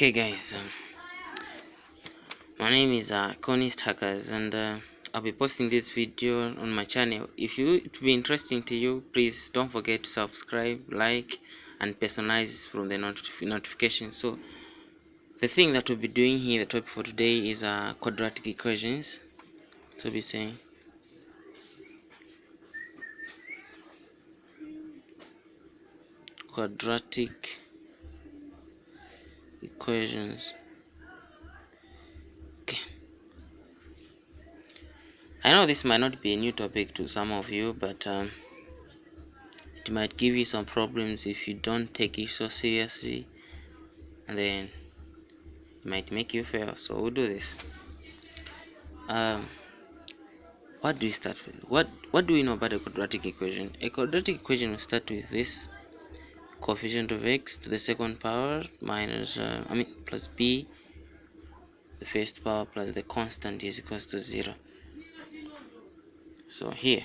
Okay guys, my name is Conist Hackers, and I'll be posting this video on my channel. If it be interesting to you, please don't forget to subscribe, like, and personalize from the notification. So the thing that we'll be doing here, the topic for today is quadratic equations. So we'll be saying quadratic equations. Okay, I know this might not be a new topic to some of you, but it might give you some problems if you don't take it so seriously, and then it might make you fail. So we'll do this. What do we start with? What do we know about a quadratic equation? A quadratic equation will start with this: coefficient of x to the second power minus plus b the first power plus the constant is equals to 0. So here,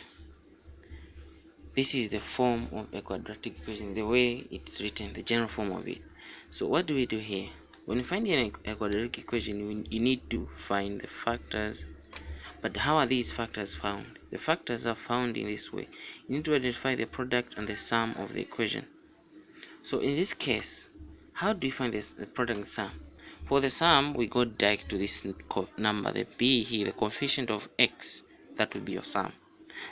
this is the form of a quadratic equation, the way it's written, the general form of it. So what do we do here? When you find a quadratic equation, you need to find the factors. But how are these factors found? The factors are found in this way. You need to identify the product and the sum of the equation. So in this case, how do you find the product and sum? For the sum, we go direct to this number, the b here, the coefficient of x. That will be your sum.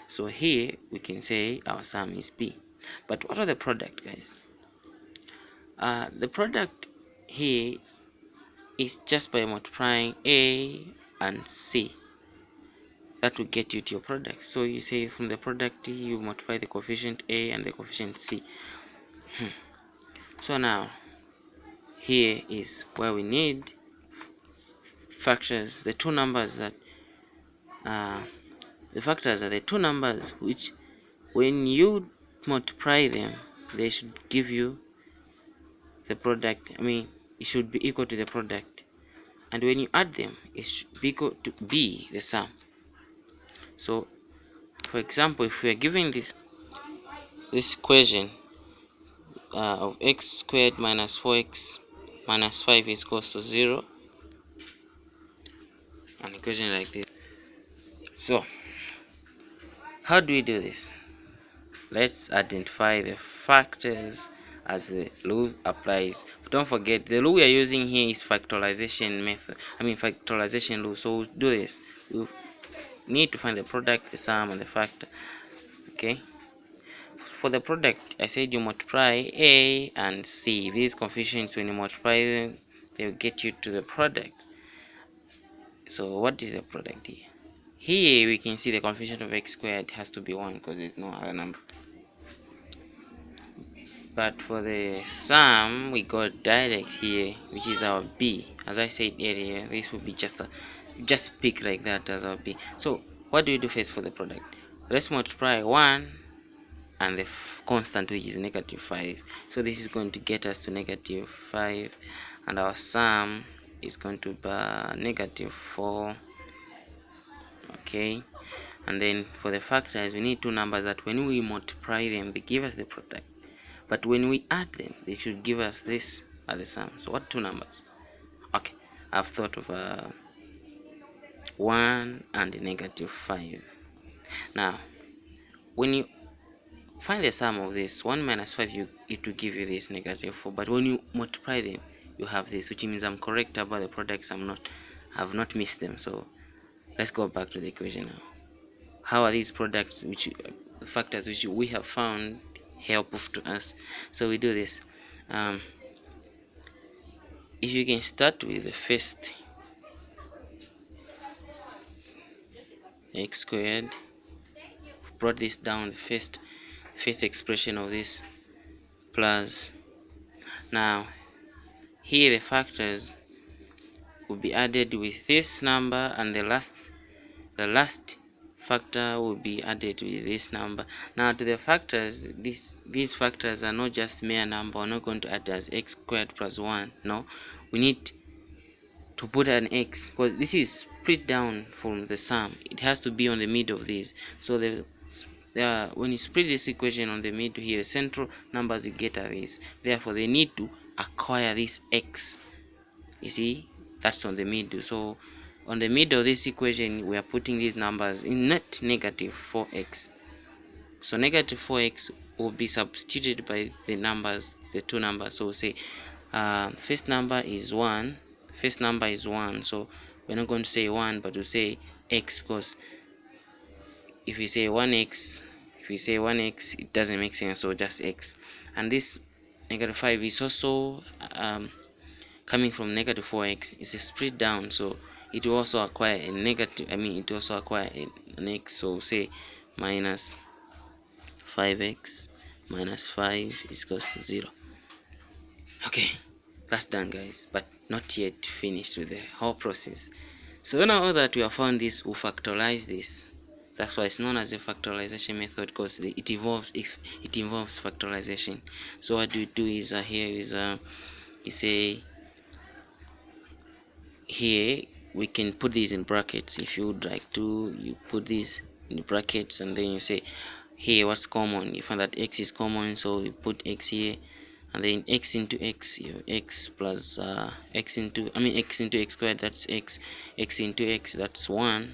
So here we can say our sum is b. But what are the product, guys? The product here is just by multiplying a and c. That will get you to your product. So you say from the product you multiply the coefficient a and the coefficient c. So now here is where we need factors. The two numbers that the factors are the two numbers which, when you multiply them, they should give you the product. It should be equal to the product, and when you add them, it should be equal to b, the sum. So for example, if we are given this equation of x squared minus 4x minus 5 is equals to 0, an equation like this. So how do we do this? Let's identify the factors as the rule applies. But don't forget, the rule we are using here is factorization method. Factorization rule. So we'll do this. We need to find the product, the sum, and the factor. Okay. For the product, I said you multiply a and c. These coefficients, when you multiply them, they'll get you to the product. So what is the product here? Here we can see the coefficient of x squared has to be 1 because there's no other number. But for the sum, we got direct here, which is our b. As I said earlier, this will be just pick like that as our b. So what do we do first for the product? Let's multiply 1 and the constant, which is negative 5. So this is going to get us to negative 5, and our sum is going to be negative 4. Okay, and then for the factors, we need two numbers that when we multiply them, they give us the product, but when we add them, they should give us this as the sum. So what two numbers? Okay, I've thought of 1 and negative 5. Now when you find the sum of this 1 minus 5, it will give you this negative 4, but when you multiply them, you have this, which means I'm correct about the products. I've not missed them. So let's go back to the equation now. How are these products, factors which we have found, helpful to us? So we do this. If you can start with the first, x squared, brought this down, the first expression of this, plus, now here the factors will be added with this number, and the last factor will be added with this number. Now to the factors, these factors are not just mere number. We're not going to add as x squared plus 1. No, we need to put an x, because this is split down from the sum. It has to be on the middle of this. So when you split this equation on the middle here, the central numbers you get are these. Therefore they need to acquire this x You see, that's on the middle. So on the middle of this equation, we are putting these numbers in net negative 4x. So negative 4x will be substituted by the numbers, the two numbers. So we'll say first number is 1. First number is 1. So we're not going to say 1, but we'll say x, because if we say 1x, it doesn't make sense, so just x. And this negative 5 is also coming from negative 4x. It's a split down, so it will also acquire a negative, it will also acquire an x. So say minus 5x minus 5 is equals to 0. Okay, that's done, guys, but not yet finished with the whole process. So now that we have found this, we'll factorize this. That's why it's known as a factorization method, because it involves factorization. So what we do is here is you say here we can put these in brackets. If you would like to, you put these in brackets, and then you say here what's common. You find that x is common, so you put x here, and then x into x, you have x plus x into x squared, that's x into x, that's 1,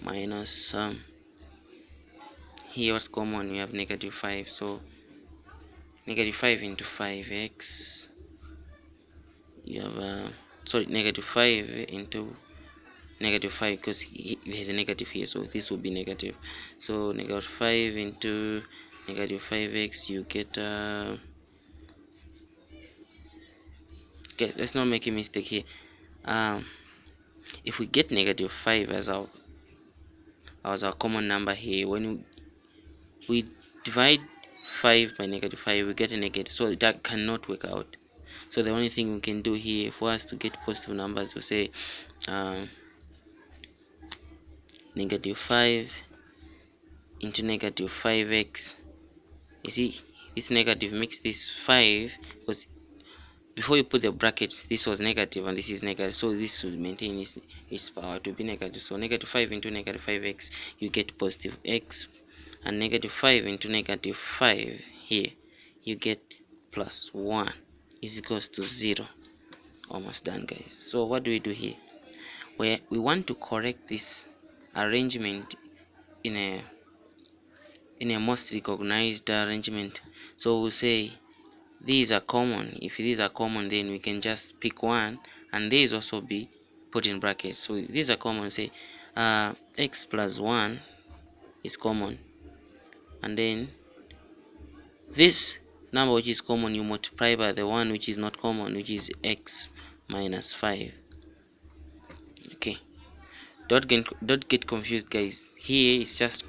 minus here what's common, we have negative 5, so negative 5 into 5x, you have sorry, negative 5 into negative 5, because there's a negative here, so this will be negative. So negative 5 into negative 5x, you get okay, let's not make a mistake here. If we get negative 5 as our common number here, when we divide 5 by negative 5, we get a negative, so that cannot work out. So the only thing we can do here for us to get positive numbers, we say negative 5 into negative 5x. You see, this negative makes this 5, because before you put the brackets, this was negative and this is negative, so this will maintain its power to be negative. So negative 5 into negative 5x, you get positive x, and negative 5 into negative 5 here, you get plus 1 is equals to 0. Almost done, guys. So what do we do here? Where we want to correct this arrangement in a most recognized arrangement. So we'll say these are common. If these are common, then we can just pick one, and these also be put in brackets. So these are common. Say x plus 1 is common, and then this number which is common, you multiply by the one which is not common, which is x minus 5. Okay, don't get confused, guys. Here it's just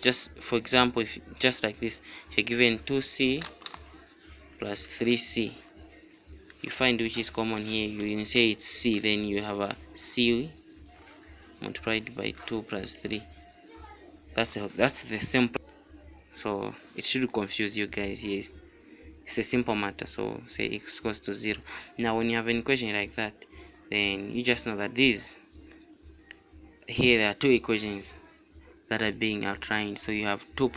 just for example, if just like this, if you're given 2c plus 3c, you find which is common here, you can say it's c, then you have a c multiplied by 2 plus 3. That's the simple. So it should confuse you guys here. It's a simple matter. So say x equals to 0. Now when you have an equation like that, then you just know that these here, there are two equations that are being outlined. So you have two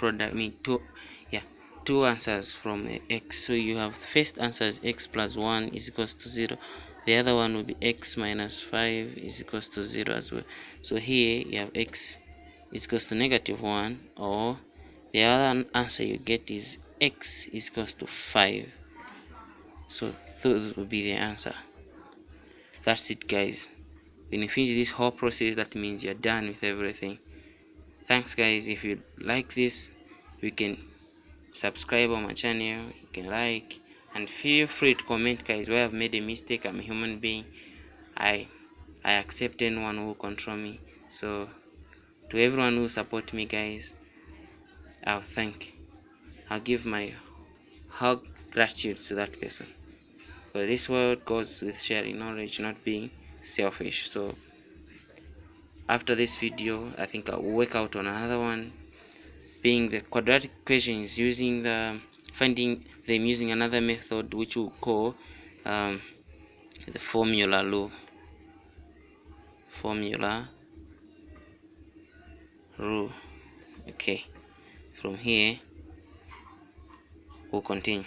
answers from x. So you have first answer is x plus 1 is equals to 0. The other one will be x minus 5 is equals to 0 as well. So here you have x is equals to negative 1, or the other answer you get is x is equals to 5. So those will be the answer. That's it, guys. When you finish this whole process, that means you're done with everything. Thanks, guys. If you like this, you can subscribe on my channel, you can like, and feel free to comment, guys, where I've made a mistake. I'm a human being. I accept anyone who control me. So to everyone who support me, guys, I'll give my hug gratitude to that person. But this world goes with sharing knowledge, not being selfish. So after this video, I think I'll work out on another one, being the quadratic equations, using finding them using another method which we'll call the formula rule. Okay, from here we'll continue.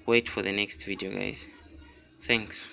Wait for the next video, guys. Thanks.